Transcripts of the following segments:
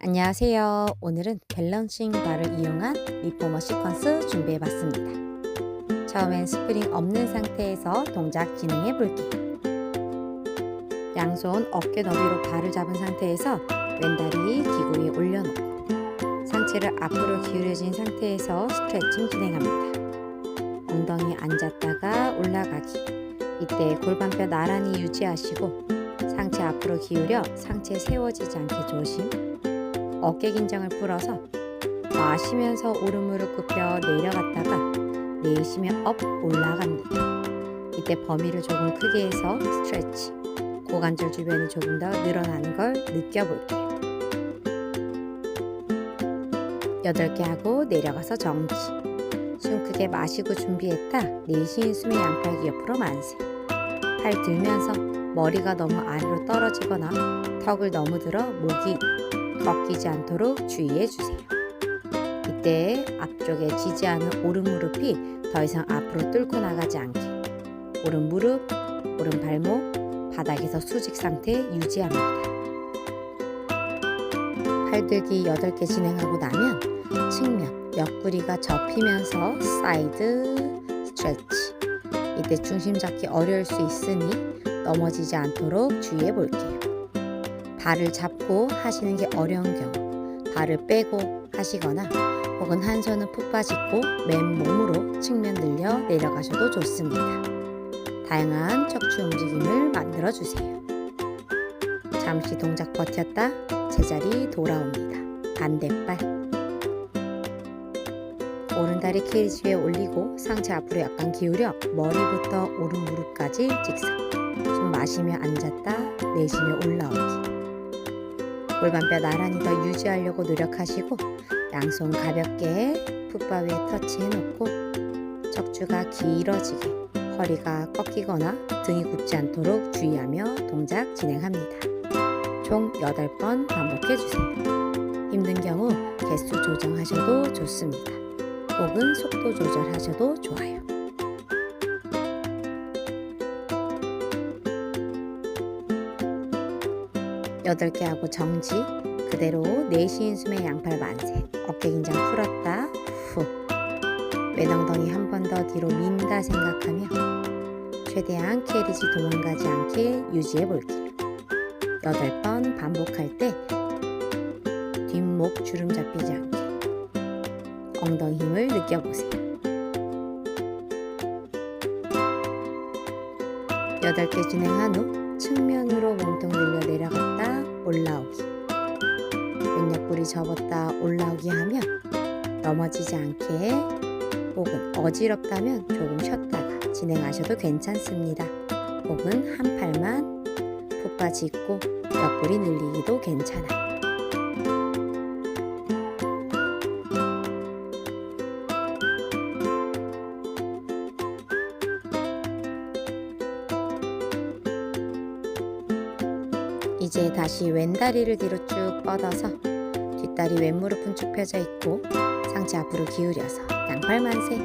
안녕하세요. 오늘은 밸런싱 바를 이용한 리포머 시퀀스 준비해봤습니다. 처음엔 스프링 없는 상태에서 동작 진행해 볼게요. 양손 어깨 너비로 발을 잡은 상태에서 왼다리 기구 위에 올려놓고 상체를 앞으로 기울여진 상태에서 스트레칭 진행합니다. 엉덩이 앉았다가 올라가기. 이때 골반뼈 나란히 유지하시고 상체 앞으로 기울여 상체 세워지지 않게 조심. 어깨 긴장을 풀어서 마시면서 오른 무릎 굽혀 내려갔다가 내쉬며 업 올라갑니다. 이때 범위를 조금 크게 해서 스트레치, 고관절 주변이 조금 더 늘어나는 걸 느껴볼게요. 8개 하고 내려가서 정지. 숨 크게 마시고 준비했다. 내쉬는 숨에 양팔 옆으로 만세. 팔 들면서 머리가 너무 아래로 떨어지거나 턱을 너무 들어 목이 꺾이지 않도록 주의해주세요. 이때 앞쪽에 지지 않은 오른 무릎이 더 이상 앞으로 뚫고 나가지 않게 오른 무릎, 오른 발목, 바닥에서 수직 상태 유지합니다. 팔들기 8개 진행하고 나면 측면, 옆구리가 접히면서 사이드 스트레치. 이때 중심 잡기 어려울 수 있으니 넘어지지 않도록 주의해 볼게요. 발을 잡고 하시는 게 어려운 경우 발을 빼고 하시거나 혹은 한 손은 푹 빠지고 맨몸으로 측면 늘려 내려가셔도 좋습니다. 다양한 척추 움직임을 만들어 주세요. 잠시 동작 버텼다 제자리 돌아옵니다. 반대발 오른다리 케이지 위에 올리고 상체 앞으로 약간 기울여 머리부터 오른 무릎까지 직선. 숨 마시며 앉았다 내쉬며 올라오기. 골반뼈 나란히 더 유지하려고 노력하시고 양손 가볍게 풋바 위에 터치해놓고 척추가 길어지게 허리가 꺾이거나 등이 굽지 않도록 주의하며 동작 진행합니다. 총 8번 반복해주세요. 힘든 경우 개수 조정하셔도 좋습니다. 혹은 속도 조절하셔도 좋아요. 여덟 개 하고 정지. 그대로 내쉬는 숨에 양팔 만세. 어깨 긴장 풀었다. 후. 왼엉덩이 한 번 더 뒤로 민다 생각하며 최대한 캐리지 도망가지 않게 유지해 볼게요. 8번 반복할 때 뒷목 주름 잡히지 않게 엉덩이 힘을 느껴보세요. 8개 진행한 후 측면으로 몸통 늘려 내려갔다 올라오기. 왼 옆구리 접었다 올라오기 하며 넘어지지 않게 혹은 어지럽다면 조금 쉬었다가 진행하셔도 괜찮습니다. 혹은 한 팔만 풋바 짚고 옆구리 늘리기도 괜찮아요. 이제 다시 왼다리를 뒤로 쭉 뻗어서 뒷다리 왼무릎은 쭉 펴져 있고 상체 앞으로 기울여서 양팔 만세.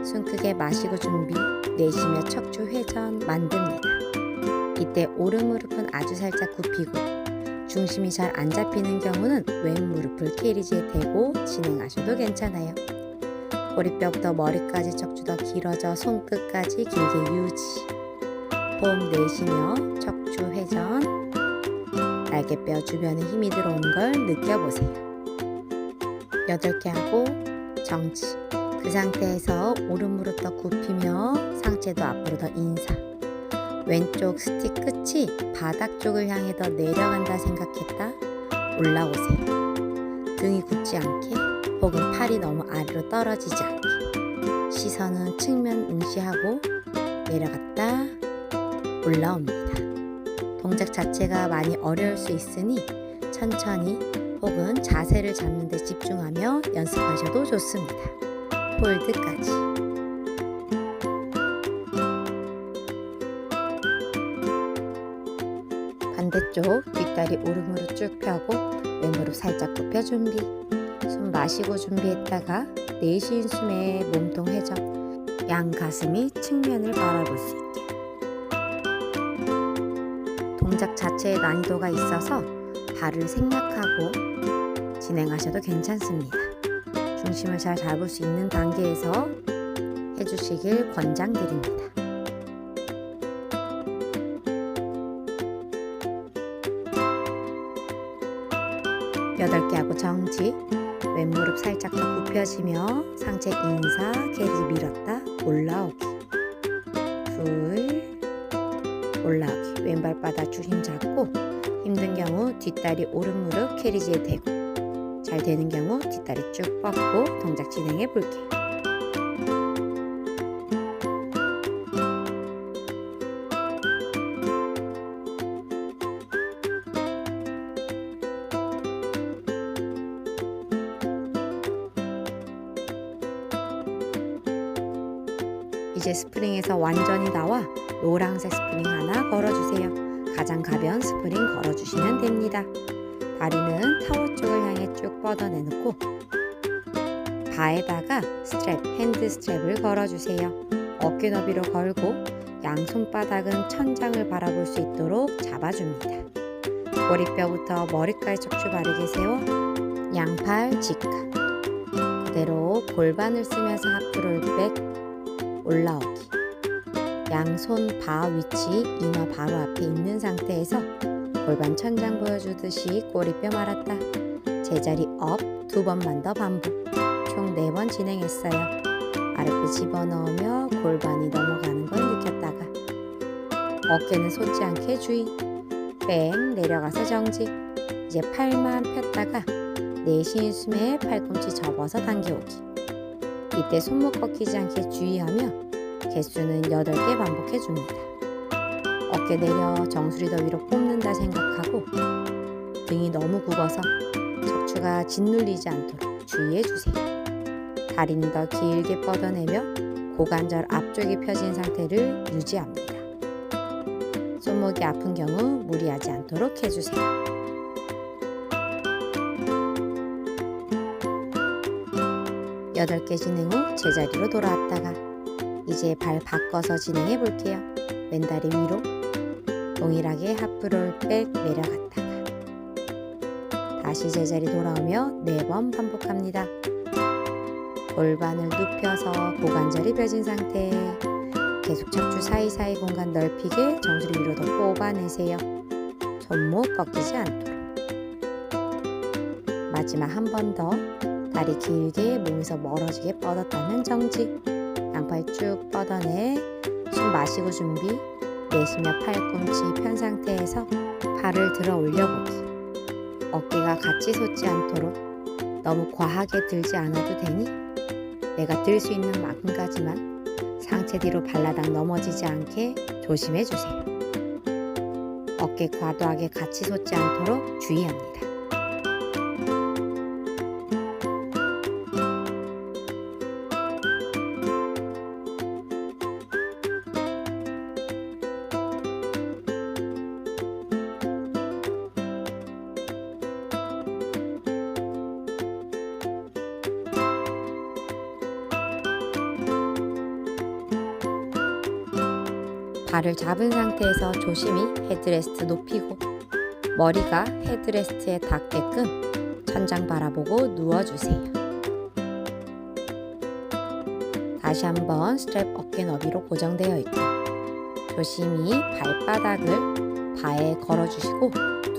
숨 크게 마시고 준비. 내쉬며 척추 회전 만듭니다. 이때 오른 무릎은 아주 살짝 굽히고 중심이 잘 안 잡히는 경우는 왼 무릎을 캐리지에 대고 진행하셔도 괜찮아요. 꼬리뼈부터 머리까지 척추 더 길어져 손끝까지 길게 유지. 호흡 내쉬며 척추 회전. 날개뼈 주변에 힘이 들어오는 걸 느껴보세요. 8개 하고 정지. 그 상태에서 오른 무릎 더 굽히며 상체도 앞으로 더 인사. 왼쪽 스틱 끝이 바닥 쪽을 향해 더 내려간다 생각했다 올라오세요. 등이 굳지 않게 혹은 팔이 너무 아래로 떨어지지 않게 시선은 측면 응시하고 내려갔다 올라옵니다. 동작 자체가 많이 어려울 수 있으니 천천히 혹은 자세를 잡는 데 집중하며 연습하셔도 좋습니다. 홀드까지. 반대쪽 뒷다리 오른 무릎 쭉 펴고 왼 무릎 살짝 굽혀 준비. 숨 마시고 준비했다가 내쉬는 숨에 몸통 회전. 양 가슴이 측면을 바라볼 수 있게. 동작 자체에 난이도가 있어서 발을 생략하고 진행하셔도 괜찮습니다. 중심을 잘 잡을 수 있는 단계에서 해주시길 권장드립니다. 여덟 개 하고 정지. 왼무릎 살짝 더 굽혀지며 상체 인사, 계리 밀었다 올라오기. 둘, 올라오기. 왼발 바닥 줄 힘 잡고, 힘든 경우 뒷다리 오른 무릎 캐리지에 대고, 잘 되는 경우 뒷다리 쭉 뻗고 동작 진행해 볼게요. 이제 스프링에서 완전히 나와 노란색 스프링 하나 걸어주세요. 가장 가벼운 스프링 걸어주시면 됩니다. 다리는 타워 쪽을 향해 쭉 뻗어내놓고 바에다가 스트랩, 핸드 스트랩을 걸어주세요. 어깨 너비로 걸고 양 손바닥은 천장을 바라볼 수 있도록 잡아줍니다. 머리뼈부터 머리까지 척추 바르게 세워 양팔 직각. 그대로 골반을 쓰면서 하프롤 백 올라오기. 양손 바 위치 이마 바로 앞에 있는 상태에서 골반 천장 보여주듯이 꼬리뼈 말았다. 제자리 업 2번만 더 반복. 총 4번 진행했어요. 아랫배 집어넣으며 골반이 넘어가는 걸 느꼈다가 어깨는 솟지 않게 주의. 뺑 내려가서 정지. 이제 팔만 폈다가 내쉬는 숨에 팔꿈치 접어서 당겨오기. 이때 손목 꺾이지 않게 주의하며 개수는 8개 반복해줍니다. 어깨 내려 정수리 더 위로 뽑는다 생각하고 등이 너무 굽어서 척추가 짓눌리지 않도록 주의해주세요. 다리는 더 길게 뻗어내며 고관절 앞쪽이 펴진 상태를 유지합니다. 손목이 아픈 경우 무리하지 않도록 해주세요. 8개 진행 후 제자리로 돌아왔다가 이제 발 바꿔서 진행해 볼게요. 왼다리 위로 동일하게 하프롤 백 내려갔다가 다시 제자리 돌아오며 4번 반복합니다. 골반을 눕혀서 고관절이 펴진 상태. 계속 척추 사이사이 공간 넓히게 정수리 위로 더 뽑아내세요. 손목 꺾이지 않도록. 마지막 한 번 더. 다리 길게 몸에서 멀어지게 뻗었다면 정지. 양팔 쭉 뻗어내 숨 마시고 준비. 내쉬며 팔꿈치 편 상태에서 발을 들어 올려보기. 어깨가 같이 솟지 않도록 너무 과하게 들지 않아도 되니 내가 들 수 있는 만큼까지만 상체 뒤로 발라당 넘어지지 않게 조심해주세요. 어깨 과도하게 같이 솟지 않도록 주의합니다. 발을 잡은 상태에서 조심히 헤드레스트 높이고 머리가 헤드레스트에 닿게끔 천장 바라보고 누워주세요. 다시 한번 스트랩 어깨 너비로 고정되어 있고 조심히 발바닥을 바에 걸어주시고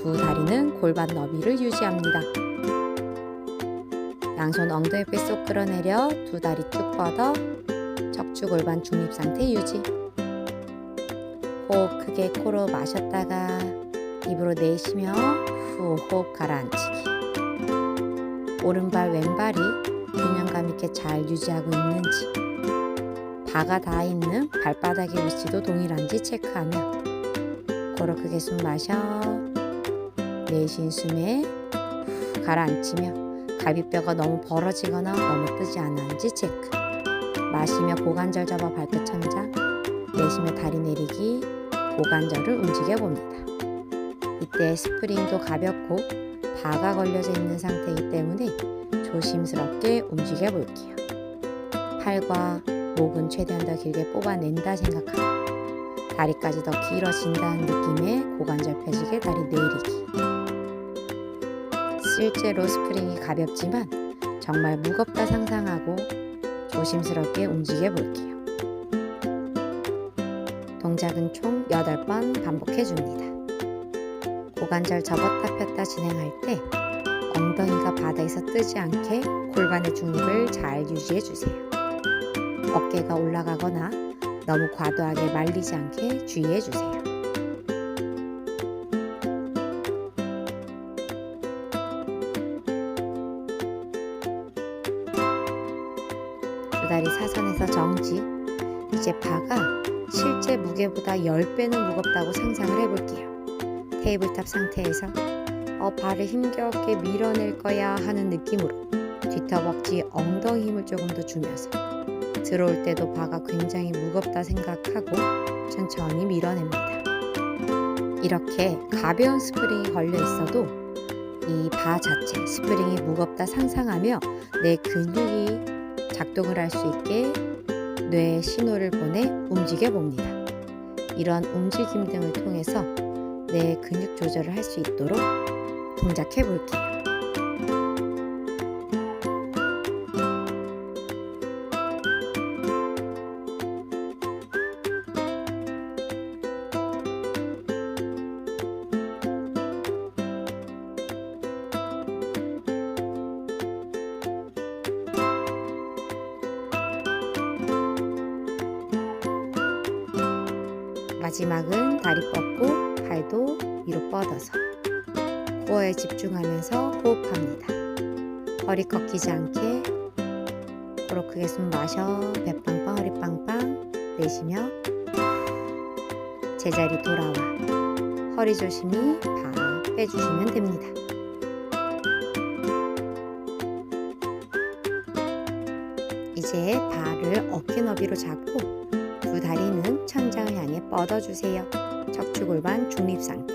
두 다리는 골반 너비를 유지합니다. 양손 엉덩이 옆에 쏙 끌어내려 두 다리 쭉 뻗어 척추 골반 중립 상태 유지. 호흡 크게 코로 마셨다가 입으로 내쉬며 후 호흡 가라앉히기. 오른발 왼발이 균형감 있게 잘 유지하고 있는지 바가 닿아 있는 발바닥의 위치도 동일한지 체크하며 코로 크게 숨 마셔 내쉰 숨에 후 가라앉히며 갈비뼈가 너무 벌어지거나 너무 뜨지 않았는지 체크. 마시며 고관절 잡아 발끝 천장. 내쉬며 다리 내리기. 고관절을 움직여 봅니다. 이때 스프링도 가볍고 바가 걸려져 있는 상태이기 때문에 조심스럽게 움직여 볼게요. 팔과 목은 최대한 더 길게 뽑아낸다 생각하고 다리까지 더 길어진다는 느낌에 고관절 펴지게 다리 내리기. 실제로 스프링이 가볍지만 정말 무겁다 상상하고 조심스럽게 움직여 볼게요. 동작은 총 8번 반복해 줍니다. 고관절 접었다 폈다 진행할 때 엉덩이가 바닥에서 뜨지 않게 골반의 중립을 잘 유지해 주세요. 어깨가 올라가거나 너무 과도하게 말리지 않게 주의해 주세요. 두 다리 사선에서 정지. 이제 바가 실제 무게보다 10배는 무겁다고 상상을 해볼게요. 테이블탑 상태에서 발을 힘겹게 밀어낼 거야 하는 느낌으로 뒤터벅지 엉덩이 힘을 조금 더 주면서 들어올 때도 바가 굉장히 무겁다 생각하고 천천히 밀어냅니다. 이렇게 가벼운 스프링이 걸려 있어도 이 바 자체 스프링이 무겁다 상상하며 내 근육이 작동을 할 수 있게 뇌에 신호를 보내 움직여 봅니다. 이런 움직임 등을 통해서 내 근육 조절을 할 수 있도록 동작해 볼게요. 마지막은 다리 뻗고 팔도 위로 뻗어서 코어에 집중하면서 호흡합니다. 허리 꺾이지 않게 코로 크게 숨 마셔 배 빵빵 허리 빵빵 내쉬며 제자리 돌아와 허리 조심히 바 빼주시면 됩니다. 이제 발을 어깨 너비로 잡고 두 다리는 천장을 향해 뻗어주세요. 척추골반 중립 상태.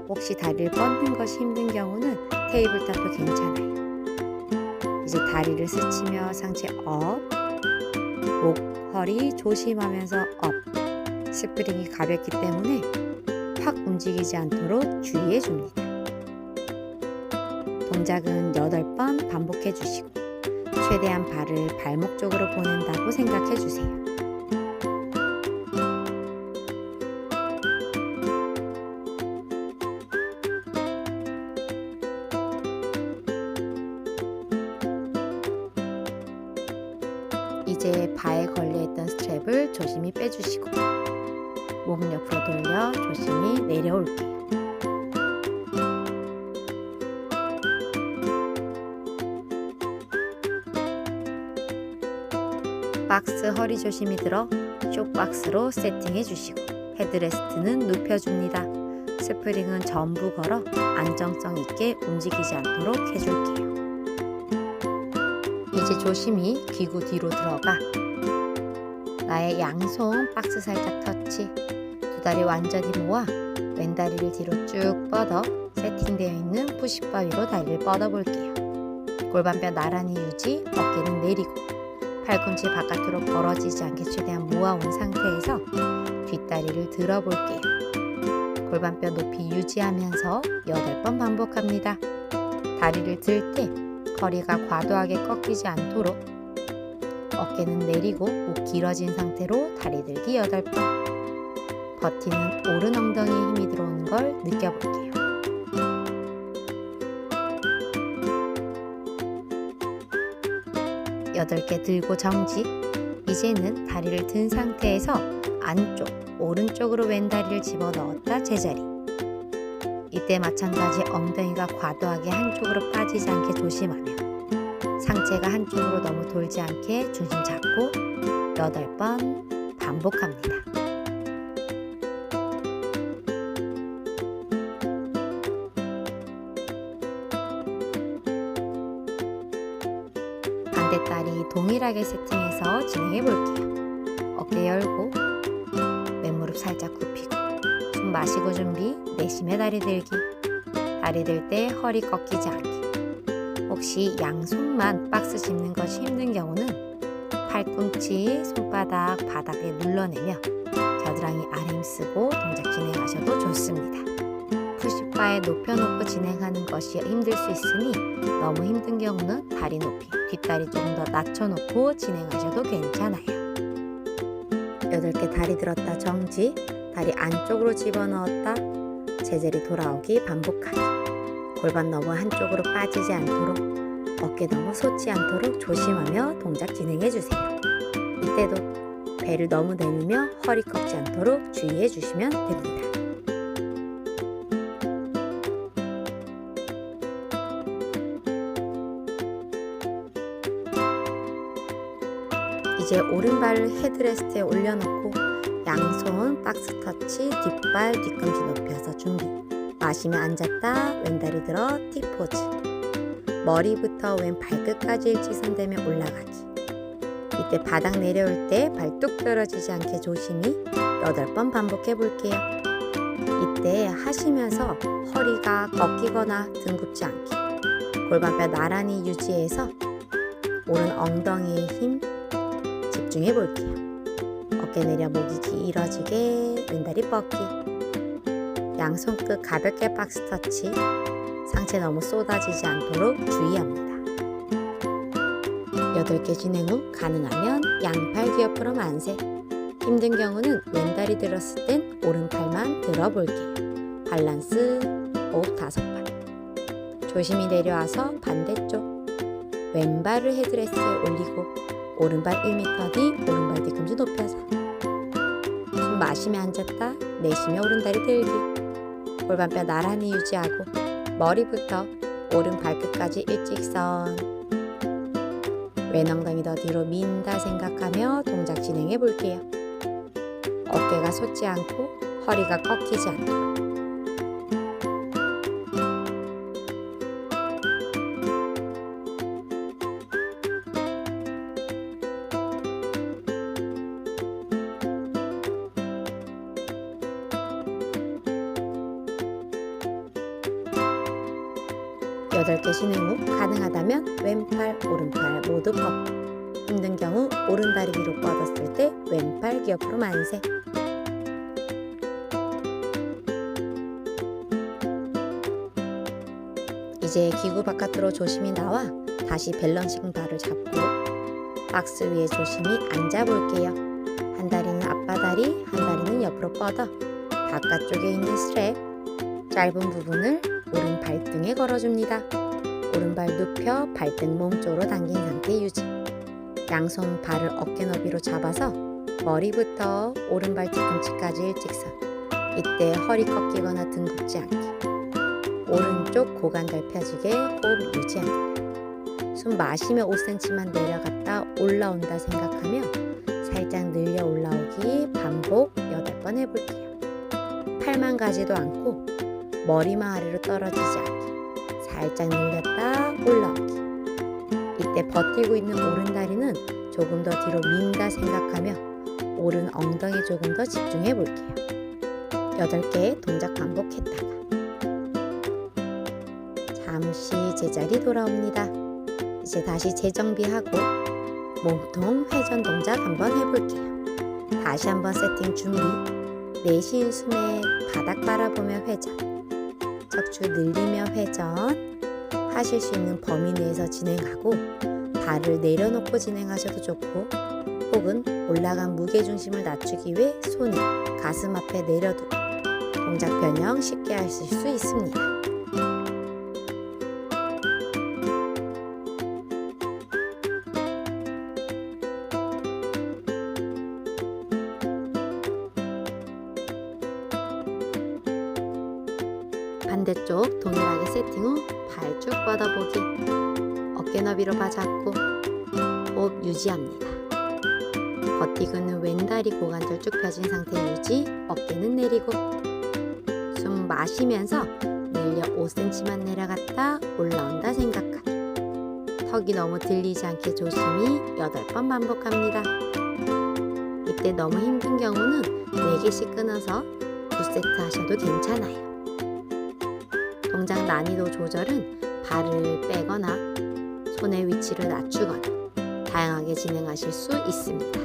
혹시 다리를 뻗는 것이 힘든 경우는 테이블탑도 괜찮아요. 이제 다리를 스치며 상체 업, 목, 허리 조심하면서 업. 스프링이 가볍기 때문에 확 움직이지 않도록 주의해 줍니다. 동작은 8번 반복해 주시고 최대한 발을 발목 쪽으로 보낸다고 생각해 주세요. 이제 바에 걸려있던 스트랩을 조심히 빼주시고 목 옆으로 돌려 조심히 내려올게요. 박스 허리 조심히 들어 쇼박스로 세팅해 주시고 헤드레스트는 눕혀줍니다. 스프링은 전부 걸어 안정성 있게 움직이지 않도록 해줄게요. 이제 조심히 귀구 뒤로 들어가 나의 양손 박스 살짝 터치. 두 다리 완전히 모아 왼다리를 뒤로 쭉 뻗어 세팅되어 있는 푸시바 위로 다리를 뻗어 볼게요. 골반뼈 나란히 유지, 어깨는 내리고 팔꿈치 바깥으로 벌어지지 않게 최대한 모아온 상태에서 뒷다리를 들어 볼게요. 골반뼈 높이 유지하면서 8번 반복합니다. 다리를 들 때 허리가 과도하게 꺾이지 않도록 어깨는 내리고 목 길어진 상태로 다리 들기 8번. 버티는 오른 엉덩이에 힘이 들어오는 걸 느껴볼게요. 여덟 개 들고 정지. 이제는 다리를 든 상태에서 안쪽, 오른쪽으로 왼다리를 집어넣었다 제자리. 이때 마찬가지 엉덩이가 과도하게 한쪽으로 빠지지 않게 조심하며 상체가 한쪽으로 너무 돌지 않게 중심 잡고 8번 반복합니다. 반대다리 동일하게 세팅해서 진행해 볼게요. 어깨 열고 왼무릎 살짝 굽히고 숨 마시고 준비. 내쉬며 다리 들기. 다리 들 때 허리 꺾이지 않게. 혹시 양손만 박스 짚는 것이 힘든 경우는 팔꿈치, 손바닥, 바닥에 눌러내며 겨드랑이 아래 힘쓰고 동작 진행하셔도 좋습니다. 푸시바에 높여놓고 진행하는 것이 힘들 수 있으니 너무 힘든 경우는 다리 높이, 뒷다리 조금 더 낮춰놓고 진행하셔도 괜찮아요. 8개 다리 들었다 정지, 다리 안쪽으로 집어넣었다 제자리 돌아오기 반복하기. 골반 너무 한쪽으로 빠지지 않도록, 어깨 너무 솟지 않도록 조심하며 동작 진행해주세요. 이때도 배를 너무 내밀며 허리 꺾지 않도록 주의해 주시면 됩니다. 이제 오른발을 헤드레스트에 올려놓고 양손 박스 터치, 뒷발 뒤꿈치 높여서 준비. 마시며 앉았다 왼다리 들어 T포즈. 머리부터 왼 발끝까지 일직선되며 올라가기. 이때 바닥 내려올 때 발 뚝 떨어지지 않게 조심히 8번 반복해 볼게요. 이때 하시면서 허리가 꺾이거나 등 굽지 않게 골반뼈 나란히 유지해서 오른 엉덩이에 힘 집중해 볼게요. 어깨 내려 목이 길어지게 왼다리 뻗기. 양손 끝 가볍게 박스 터치. 상체 너무 쏟아지지 않도록 주의합니다. 8개 진행 후 가능하면 양팔 뒤옆으로 만세. 힘든 경우는 왼다리 들었을 땐 오른팔만 들어볼게요. 밸런스 호흡 5번. 조심히 내려와서 반대쪽. 왼발을 헤드레스트에 올리고 오른발 1m 뒤 오른발 뒤꿈치 높여서 숨 마시며 앉았다 내쉬며 오른다리 들기. 골반뼈 나란히 유지하고 머리부터 오른 발끝까지 일직선. 왼 엉덩이 더 뒤로 민다 생각하며 동작 진행해 볼게요. 어깨가 솟지 않고 허리가 꺾이지 않도록. 여덟 개 진행 후 가능하다면 왼팔, 오른팔 모두 뻗고, 힘든 경우 오른다리 위로 뻗었을 때 왼팔 옆으로 만세. 이제 기구 바깥으로 조심히 나와 다시 밸런싱 바를 잡고 박스 위에 조심히 앉아 볼게요. 한 다리는 앞바다리, 한 다리는 옆으로 뻗어 바깥쪽에 있는 스트랩 짧은 부분을 오른 발등에 걸어줍니다. 오른발 눕혀 발등 몸쪽으로 당긴 상태 유지. 양손 발을 어깨 너비로 잡아서 머리부터 오른발 뒤꿈치까지 일직선. 이때 허리 꺾이거나 등 굽지 않게. 오른쪽 고관절 펴지게 호흡 유지합니다. 숨 마시며 5cm만 내려갔다 올라온다 생각하며 살짝 늘려 올라오기 반복 8번 해볼게요. 팔만 가지도 않고 머리만 아래로 떨어지지 않게 살짝 늘렸다 올라오기. 이때 버티고 있는 오른다리는 조금 더 뒤로 민다 생각하며 오른 엉덩이 조금 더 집중해 볼게요. 8개 동작 반복했다가 잠시 제자리 돌아옵니다. 이제 다시 재정비하고 몸통 회전 동작 한번 해볼게요. 다시 한번 세팅 준비. 내쉬는 숨에 바닥 바라보며 회전, 척추 늘리며 회전. 하실 수 있는 범위 내에서 진행하고 발을 내려놓고 진행하셔도 좋고, 혹은 올라간 무게중심을 낮추기 위해 손을 가슴 앞에 내려두고 동작 변형 쉽게 하실 수 있습니다. 반대쪽 동일하게 세팅 후 발 쭉 뻗어보기. 어깨 너비로 바 잡고 호흡 유지합니다. 버티고 있는 왼다리 고관절 쭉 펴진 상태 유지. 어깨는 내리고 숨 마시면서 늘려 5cm만 내려갔다 올라온다 생각하기. 턱이 너무 들리지 않게 조심히 8번 반복합니다. 이때 너무 힘든 경우는 4개씩 끊어서 2세트 하셔도 괜찮아요. 동작 난이도 조절은 발을 빼거나 손의 위치를 낮추거나 다양하게 진행하실 수 있습니다.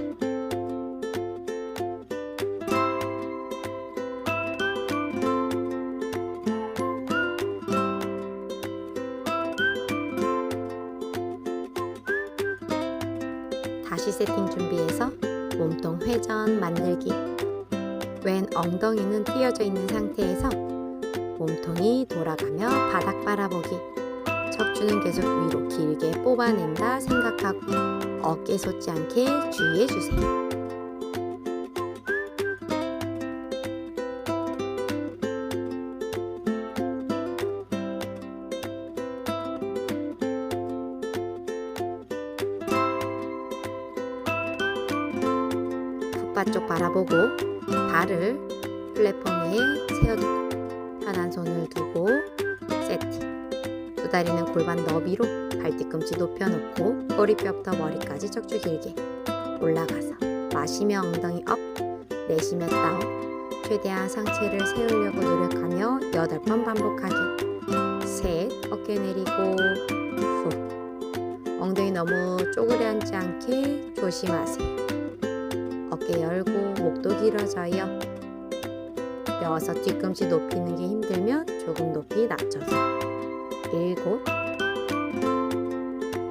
다시 세팅 준비해서 몸통 회전 만들기. 왼 엉덩이는 띄어져 있는 상태에서 몸통이 돌아가며 바닥 바라보기. 척추는 계속 위로 길게 뽑아낸다 생각하고 어깨 솟지 않게 주의해주세요. 풋바 쪽 바라보고 발을 플랫폼 위에 세워두고 편한 손을 두고 세팅. 두 다리는 골반 너비로 발 뒤꿈치 높여놓고 꼬리뼈부터 머리까지 척추 길게 올라가서 마시며 엉덩이 업, 내쉬며 다운. 최대한 상체를 세우려고 노력하며 8번 반복하기. 셋, 어깨 내리고 후. 엉덩이 너무 쪼그려 앉지 않게 조심하세요. 어깨 열고 목도 길어져요. 6, 뒤꿈치 높이는 게 힘들면 조금 높이 낮춰서 7,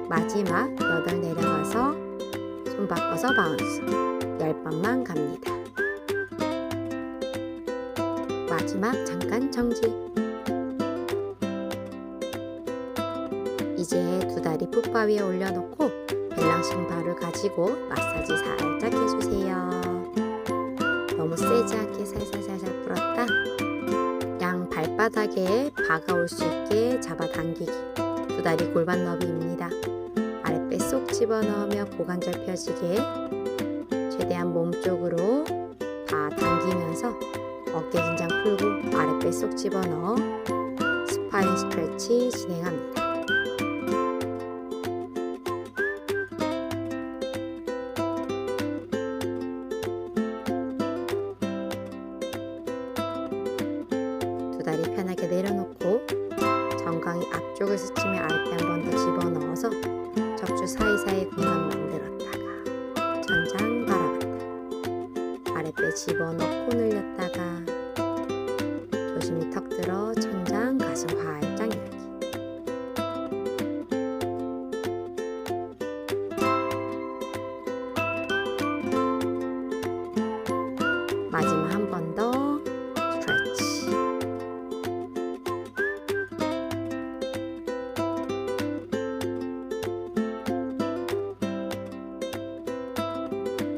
마지막 8 내려가서 손 바꿔서 바운스 10번만 갑니다. 마지막 잠깐 정지. 이제 두 다리 풋바 위에 올려놓고 벨랑싱 바를 가지고 마사지 살짝 해주세요. 너무 세지 않게 살살살살 풀었다. 양 발바닥에 바가 올 수 있게 잡아당기기. 두 다리 골반 너비입니다. 아랫배 쏙 집어넣으며 고관절 펴지게 최대한 몸쪽으로 바 당기면서 어깨 긴장 풀고 아랫배 쏙 집어넣어 스파인 스트레치 진행합니다. 두 다리 편하게 내려놓고 정강이 앞쪽을 스치며 아랫배 한 번 더 집어넣어서 척추 사이사이 공간 만들었다가 천장 바라봤다. 아랫배 집어넣고 늘렸다가 조심히 턱 들어 천장 가슴 활짝 열기. 마지막 한 번 더 스트레치.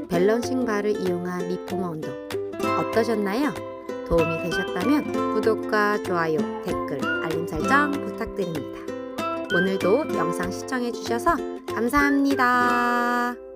밸런싱 바를 이용한 리포머 운동 어떠셨나요? 도움이 되셨다면 구독과 좋아요, 댓글, 알림 설정 부탁드립니다. 오늘도 영상 시청해 주셔서 감사합니다.